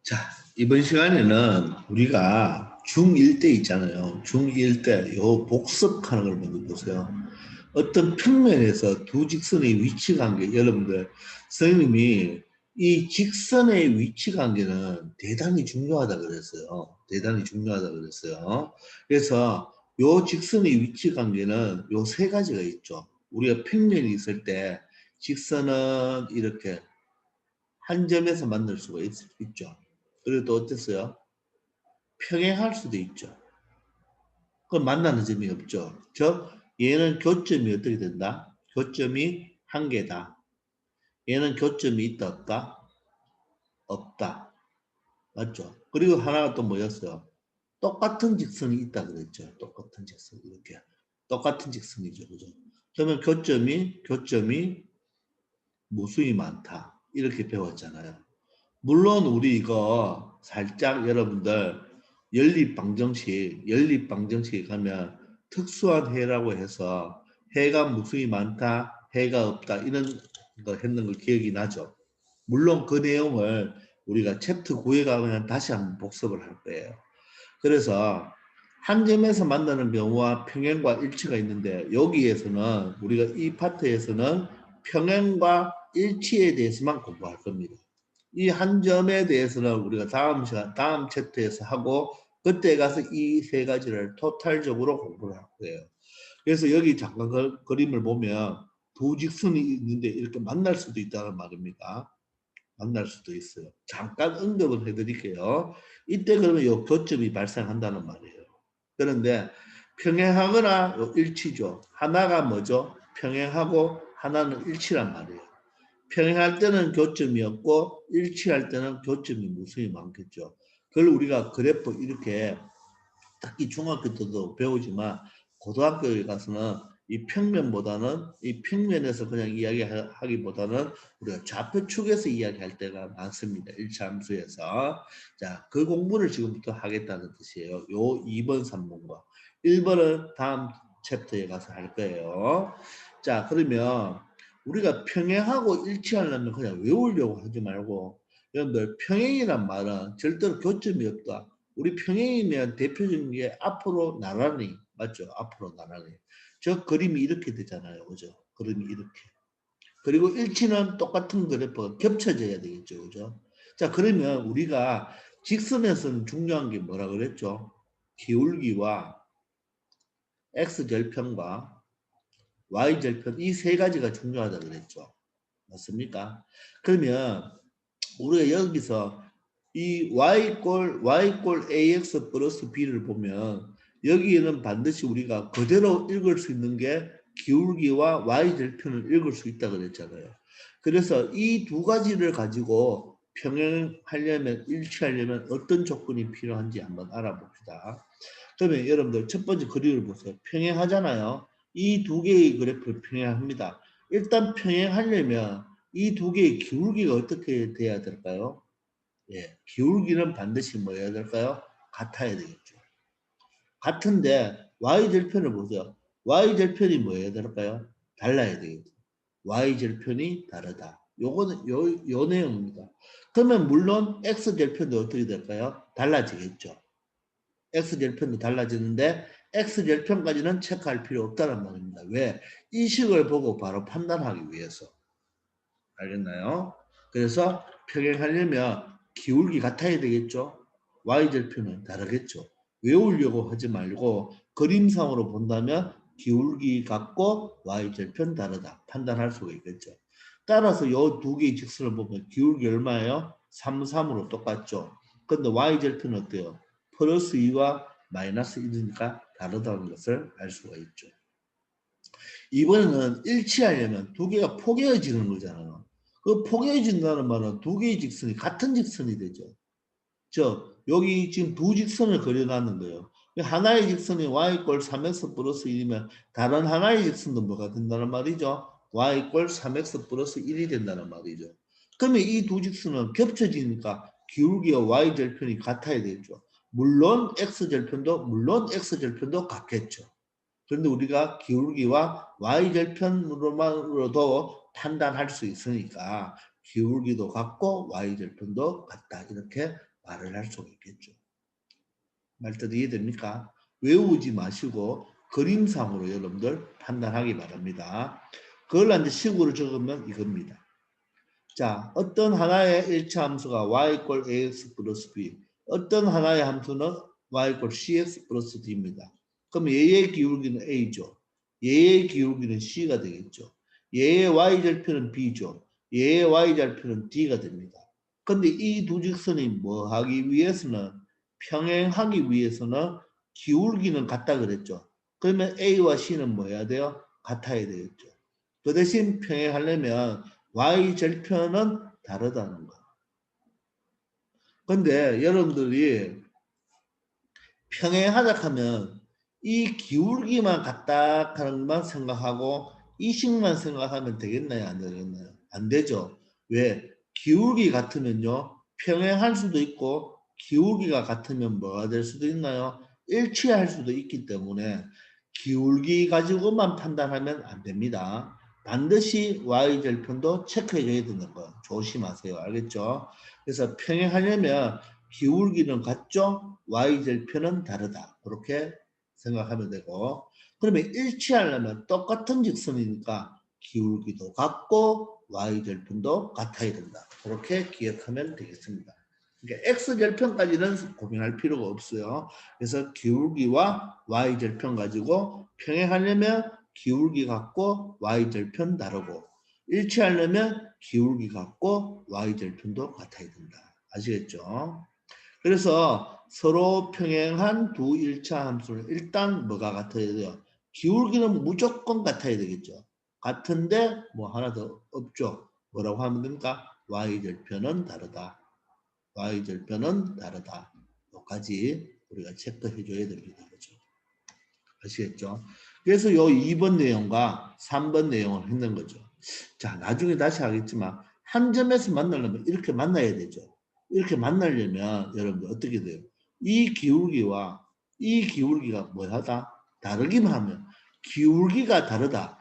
자, 이번 시간에는 우리가 중1 때 있잖아요. 중1 때 요 복습하는 걸 먼저 보세요. 어떤 평면에서 두 직선의 위치 관계, 여러분들, 선생님이 이 직선의 위치 관계는 대단히 중요하다 그랬어요. 대단히 중요하다 그랬어요. 그래서 요 직선의 위치 관계는 요 세 가지가 있죠. 우리가 평면이 있을 때 직선은 이렇게 한 점에서 만날 수가 있죠. 그리고 또 어땠어요? 평행할 수도 있죠. 그럼 만나는 점이 없죠. 즉 얘는 교점이 어떻게 된다? 교점이 한 개다. 얘는 교점이 있다 없다? 없다. 맞죠? 그리고 하나가 또 뭐였어요? 똑같은 직선이 있다 그랬죠. 똑같은 직선 이렇게 똑같은 직선이죠, 그죠? 그러면 교점이 무수히 많다 이렇게 배웠잖아요. 물론 우리 이거 살짝 여러분들 연립방정식에 가면 특수한 해라고 해서 해가 무수히 많다, 해가 없다 이런 거 했는 걸 기억이 나죠. 물론 그 내용을 우리가 챕터 9에 가면 다시 한번 복습을 할 거예요. 그래서 한 점에서 만나는 경우와 평행과 일치가 있는데 여기에서는 우리가 이 파트에서는 평행과 일치에 대해서만 공부할 겁니다. 이 한 점에 대해서는 우리가 다음 시간, 다음 챕터에서 하고 그때 가서 이 세 가지를 토탈적으로 공부를 할 거예요. 그래서 여기 잠깐 그림을 보면 두 직선이 있는데 이렇게 만날 수도 있다는 말입니다. 만날 수도 있어요. 잠깐 언급을 해드릴게요. 이때 그러면 이 교점이 발생한다는 말이에요. 그런데 평행하거나 일치죠. 하나가 뭐죠? 평행하고 하나는 일치란 말이에요. 평행할 때는 교점이 없고 일치할 때는 교점이 무수히 많겠죠. 그걸 우리가 그래프 이렇게 특히 중학교 때도 배우지만 고등학교에 가서는 이 평면보다는 이 평면에서 그냥 이야기하기보다는 우리가 좌표축에서 이야기할 때가 많습니다. 일차함수에서. 자, 그 공부를 지금부터 하겠다는 뜻이에요. 요 2번, 3번과 1번은 다음 챕터에 가서 할 거예요. 자, 그러면 우리가 평행하고 일치하려면 그냥 외우려고 하지 말고 여러분들 평행이란 말은 절대로 교점이 없다. 우리 평행이면 대표적인 게 앞으로 나란히 맞죠? 앞으로 나란히. 저 그림이 이렇게 되잖아요. 그죠? 그림이 이렇게. 그리고 일치는 똑같은 그래프가 겹쳐져야 되겠죠. 그죠? 자, 그러면 우리가 직선에서는 중요한 게 뭐라 그랬죠? 기울기와 x절편과 y절편 이 세 가지가 중요하다 그랬죠. 맞습니까? 그러면 우리가 여기서 이 y 꼴 ax 플러스 b를 보면 여기에는 반드시 우리가 그대로 읽을 수 있는 게 기울기와 y절편을 읽을 수 있다 그랬잖아요. 그래서 이 두 가지를 가지고 평행하려면 일치하려면 어떤 조건이 필요한지 한번 알아봅시다. 그러면 여러분들 첫 번째 그림을 보세요. 평행하잖아요. 이 두 개의 그래프를 평행합니다. 일단 평행하려면 이 두 개의 기울기가 어떻게 돼야 될까요? 예, 기울기는 반드시 뭐 해야 될까요? 같아야 되겠죠. 같은데 y절편을 보세요. y절편이 뭐 해야 될까요? 달라야 되겠죠. y절편이 다르다. 요거는 요 내용입니다. 그러면 물론 x절편도 어떻게 될까요? 달라지겠죠. x절편도 달라지는데 x절편까지는 체크할 필요 없다는 말입니다. 왜? 이 식을 보고 바로 판단하기 위해서. 알겠나요? 그래서 평행하려면 기울기 같아야 되겠죠. y절편은 다르겠죠. 외우려고 하지 말고 그림상으로 본다면 기울기 같고 y절편 다르다. 판단할 수가 있겠죠. 따라서 이 두 개의 직선을 보면 기울기 얼마예요? 3, 3으로 똑같죠. 근데 y절편은 어때요? 플러스 2와 마이너스 1이니까 다르다는 것을 알 수가 있죠. 이번에는 일치하려면 두 개가 포개어지는 거잖아요. 그 포개어진다는 말은 두 개의 직선이 같은 직선이 되죠. 여기 지금 두 직선을 그려놨는 거예요. 하나의 직선이 y꼴 3x 플러스 1이면 다른 하나의 직선도 뭐가 된다는 말이죠? y꼴 3x 플러스 1이 된다는 말이죠. 그러면 이 두 직선은 겹쳐지니까 기울기와 y절편이 같아야 되죠. 물론 x절편도 같겠죠. 그런데 우리가 기울기와 y절편으로만으로도 판단할 수 있으니까 기울기도 같고 y절편도 같다. 이렇게 말을 할 수가 있겠죠. 말뜻 이해됩니까? 외우지 마시고 그림상으로 여러분들 판단하기 바랍니다. 그걸 이제 식으로 적으면 이겁니다. 자, 어떤 하나의 일차 함수가 y = ax 플러스 b, 어떤 하나의 함수는 y = cx 플러스 d입니다. 그럼 얘의 기울기는 a죠. 얘의 기울기는 c가 되겠죠. 얘의 y절편은 b죠. 얘의 y절편은 d가 됩니다. 근데 이 두 직선이 뭐 하기 위해서는 평행하기 위해서는 기울기는 같다 그랬죠. 그러면 a와 c는 뭐 해야 돼요? 같아야 되겠죠. 그 대신 평행하려면 y절편은 다르다는 거. 근데 여러분들이 평행하다 하면 이 기울기만 같다 하는 것만 생각하고 이 식만 생각하면 되겠나요? 안 되겠나요? 안 되죠. 왜? 기울기 같으면요. 평행할 수도 있고 기울기가 같으면 뭐가 될 수도 있나요? 일치할 수도 있기 때문에 기울기 가지고만 판단하면 안 됩니다. 반드시 y절편도 체크해줘야 되는 거 조심하세요. 알겠죠? 그래서 평행하려면 기울기는 같죠? y절편은 다르다. 그렇게 생각하면 되고 그러면 일치하려면 똑같은 직선이니까 기울기도 같고 y절편도 같아야 된다. 그렇게 기억하면 되겠습니다. 그러니까 x절편까지는 고민할 필요가 없어요. 그래서 기울기와 y절편 가지고 평행하려면 기울기 같고 y절편 다르고 일치하려면 기울기 같고 y절편도 같아야 된다. 아시겠죠? 그래서 서로 평행한 두 일차 함수는 일단 뭐가 같아야 돼요? 기울기는 무조건 같아야 되겠죠. 같은데 뭐 하나 더 없죠. 뭐라고 하면 됩니까? y절편은 다르다. y절편은 다르다. 여기까지 우리가 체크해 줘야 됩니다. 그렇죠? 아시겠죠? 그래서 요 2번 내용과 3번 내용을 했는 거죠. 자, 나중에 다시 하겠지만 한 점에서 만나려면 이렇게 만나야 되죠. 이렇게 만나려면 여러분들 어떻게 돼요? 이 기울기와 이 기울기가 뭐하다? 다르기만 하면 기울기가 다르다.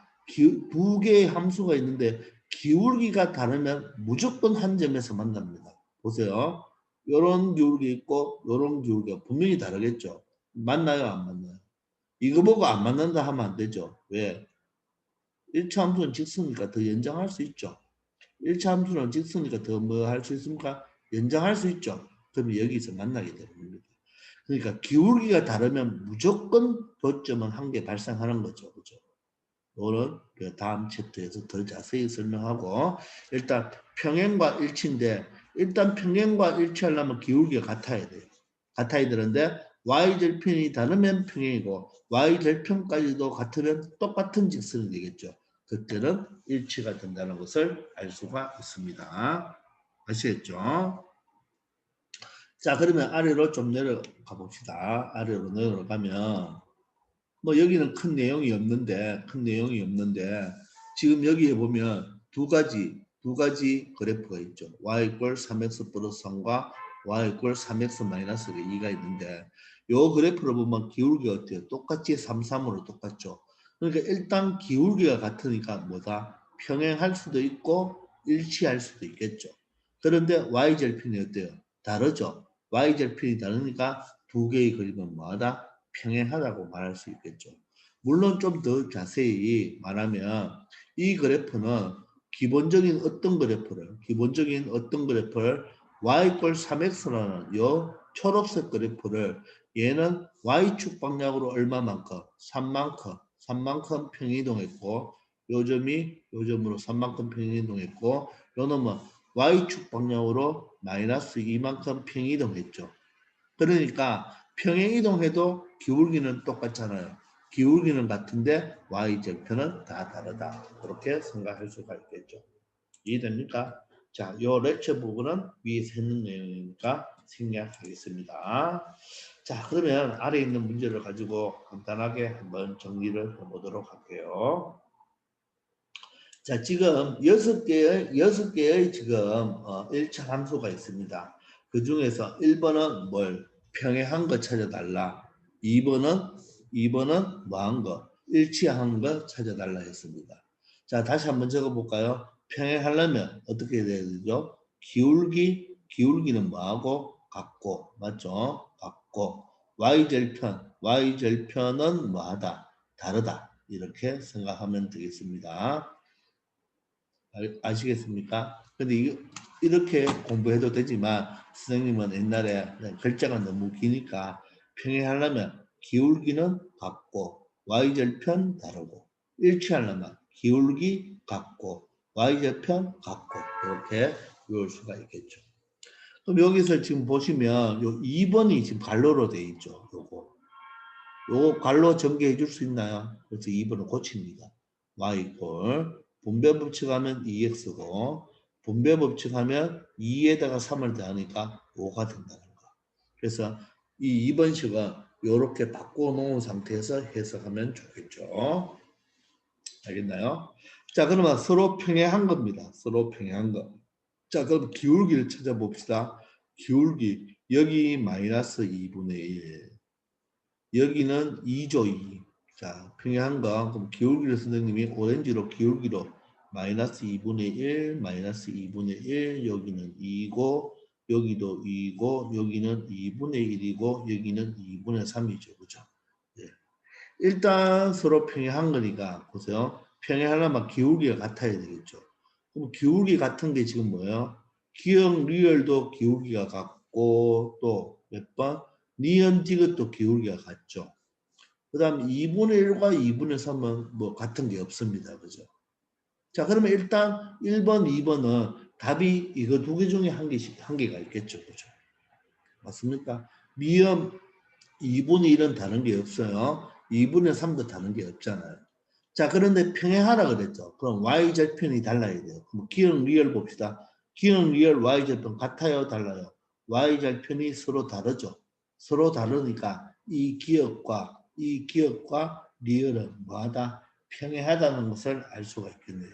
두 개의 함수가 있는데 기울기가 다르면 무조건 한 점에서 만납니다. 보세요. 요런 기울기 있고 요런 기울기가 분명히 다르겠죠. 맞나요? 안 맞나요? 이거 보고 안 맞는다 하면 안 되죠. 왜? 1차 함수는 직수니까 더 연장할 수 있죠. 1차 함수는 직수니까 더 뭐 할 수 있습니까? 연장할 수 있죠. 그러면 여기서 만나게 되는 겁니다. 그러니까 기울기가 다르면 무조건 교점은 한 개 발생하는 거죠. 그죠? 이거는 다음 챕터에서 더 자세히 설명하고 일단 평행과 일치인데 일단 평행과 일치하려면 기울기가 같아야 돼요. 같아야 되는데 y절편이 다르면 평행이고 y절편까지도 같으면 똑같은 직선이 되겠죠. 그때는 일치가 된다는 것을 알 수가 있습니다. 아시겠죠? 자, 그러면 아래로 좀 내려가 봅시다. 아래로 내려가면 뭐 여기는 큰 내용이 없는데 지금 여기에 보면 두 가지 그래프가 있죠. y = 3x 플러스 3과 y = 3x 마이너스 2가 있는데 요 그래프를 보면 기울기가 어때요? 똑같이 3, 3으로 똑같죠. 그러니까 일단 기울기가 같으니까 뭐다? 평행할 수도 있고 일치할 수도 있겠죠. 그런데 y절편이 어때요? 다르죠. y절편이 다르니까 두 개의 그림은 뭐하다? 평행하다고 말할 수 있겠죠. 물론 좀 더 자세히 말하면 이 그래프는 기본적인 어떤 그래프를 y = 3x라는 요 초록색 그래프를 얘는 y축 방향으로 얼마만큼? 3만큼 평이동했고 요점으로 3만큼 평이동했고 요 놈은 y축 방향으로 마이너스 2만큼 평이동했죠. 그러니까 평행이동해도 기울기는 똑같잖아요. 기울기는 같은데 y절편은 다 다르다. 그렇게 생각할 수가 있겠죠. 이해됩니까? 자, 요 렉처 부분은 위에서 했는 내용이니까 생략하겠습니다. 자, 그러면 아래 있는 문제를 가지고 간단하게 한번 정리를 해보도록 할게요. 자, 지금 6개의 지금 1차 함수가 있습니다. 그 중에서 1번은 뭘? 평행한 거 찾아달라. 2번은 뭐한 거? 일치한 거 찾아달라 했습니다. 자, 다시 한번 적어볼까요? 평행하려면 어떻게 해야 되죠? 기울기는 뭐하고 같고 맞죠? 같고 y절편은 뭐하다? 다르다. 이렇게 생각하면 되겠습니다. 아시겠습니까? 근데 이렇게 공부해도 되지만 선생님은 옛날에 글자가 너무 기니까 평행하려면 기울기는 같고 y절편 다르고 일치하려면 기울기 같고 y절편 같고 이렇게 외울 수가 있겠죠. 그럼 여기서 지금 보시면 요 2번이 지금 갈로로 되어 있죠. 요거 갈로 전개해 줄 수 있나요? 그래서 2번을 고칩니다. y 이퀄 분배 법칙하면 2x고 분배 법칙하면 2에다가 3을 더하니까 5가 된다는 거. 그래서 이 2번식은 이렇게 바꿔 놓은 상태에서 해석하면 좋겠죠. 알겠나요? 자, 그러면 서로 평행한 겁니다. 서로 평행한 거. 자, 그럼 기울기를 찾아봅시다. 기울기 여기 마이너스 2분의 1 여기는 2죠 2. 자, 평행한 거 그럼 기울기를 선생님이 오렌지로 기울기로 마이너스 2분의 1 마이너스 2분의 1 여기는 2고 여기도 2고 여기는 2분의 1이고 여기는 2분의 3이죠. 그죠? 예. 일단 서로 평행한 거니까 보세요. 평행하려면 기울기가 같아야 되겠죠. 그럼 기울기 같은 게 지금 뭐예요? 기역 리얼도 기울기가 같고 또 몇 번? 니은 디귿도 기울기가 같죠. 그 다음 2분의 1과 2분의 3은 뭐 같은 게 없습니다. 그죠? 자, 그러면 일단 1번, 2번은 답이 이거 두 개 중에 한 개가 있겠죠. 그죠? 맞습니까? 미음 2분의 1은 다른 게 없어요. 2분의 3도 다른 게 없잖아요. 자, 그런데 평행하라 그랬죠. 그럼 y절편이 달라야 돼요. 그럼 기억 리얼 봅시다. 기억 리얼 y절편 같아요? 달라요? y절편이 서로 다르죠. 서로 다르니까 이 기억과 리얼은 뭐하다? 평행하다는 것을 알 수가 있겠네요.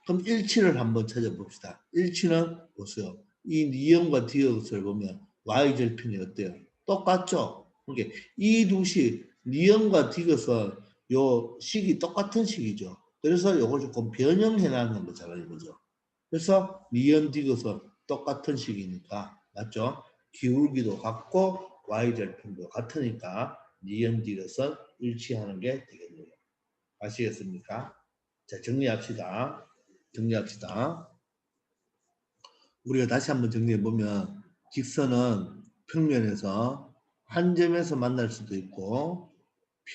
그럼 일치를 한번 찾아봅시다. 일치는 보세요. 이 니은과 디귿을 보면 y절편이 어때요? 똑같죠? 그러니까 이 두 식, 니은과 디귿은 요 식이 똑같은 식이죠. 그래서 요걸 조금 변형해 놨는 거잖아요. 그죠? 그래서 니은 디귿은 똑같은 식이니까 맞죠? 기울기도 같고 y절편도 같으니까 니은 디귿은 일치하는 게 되겠네요. 아시겠습니까? 자, 정리합시다. 우리가 다시 한번 정리해 보면 직선은 평면에서 한 점에서 만날 수도 있고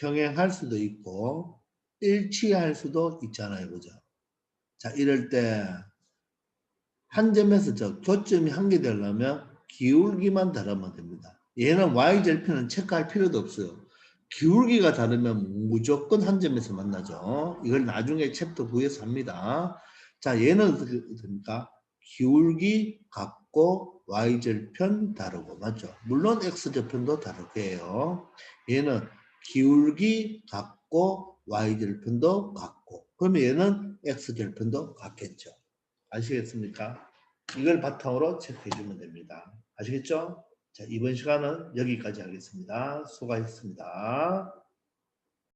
평행할 수도 있고 일치할 수도 있잖아요. 그죠? 자, 이럴 때 한 점에서 교점이 한 개 되려면 기울기만 다르면 됩니다. 얘는 y절편은 체크할 필요도 없어요. 기울기가 다르면 무조건 한 점에서 만나죠. 이걸 나중에 챕터 9에서 합니다. 자, 얘는 어떻게 됩니까? 기울기 같고 y절편 다르고 맞죠? 물론 x절편도 다르게 해요. 얘는 기울기 같고 y절편도 같고 그러면 얘는 x절편도 같겠죠. 아시겠습니까? 이걸 바탕으로 체크해 주면 됩니다. 아시겠죠? 자, 이번 시간은 여기까지 하겠습니다. 수고하셨습니다.